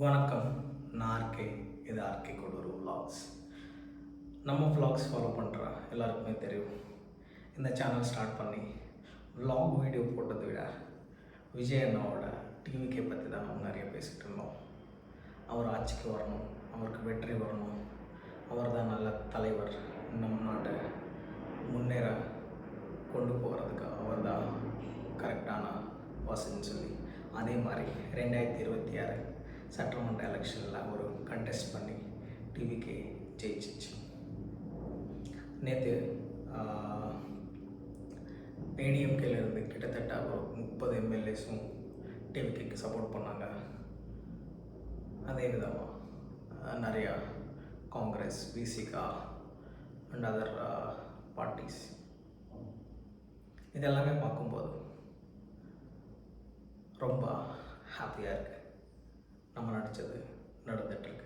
வணக்கம். நான் ஆர்கே. இது ஆர்கே கொடூர் விலாக்ஸ். நம்ம விலாக்ஸ் ஃபாலோ பண்ணுற எல்லாருக்குமே தெரியும். இந்த சேனல் ஸ்டார்ட் பண்ணி விலாக் வீடியோ போட்டதை விட விஜய் அண்ணாவோட டிவிக்கே பற்றி தான் நம்ம நிறைய பேசிகிட்டு இருந்தோம். அவர் ஆட்சிக்கு வரணும், அவருக்கு வெற்றி வரணும், அவர் தான் நல்ல தலைவர், நம் நாட்டை முன்னேற கொண்டு போகிறதுக்கு அவர் தான் கரெக்டான வாசன்னு சொல்லி அதே மாதிரி 2026 சட்டமன்ற எலெக்ஷனில் ஒரு கண்டெஸ்ட் பண்ணி டிவிக்கே ஜெயிச்சிச்சு. நேற்று ஏடிஎம்கேலேருந்து கிட்டத்தட்ட ஒரு 30 எம்எல்ஏஸும் டிவிகேக்கு சப்போர்ட் பண்ணாங்க. அதே விதமாக நிறையா Congress, Visika and other parties இதெல்லாமே பார்க்கும்போது ரொம்ப ஹாப்பியாக இருக்குது. நம்ம நடித்தது நடந்துகிட்ருக்கு.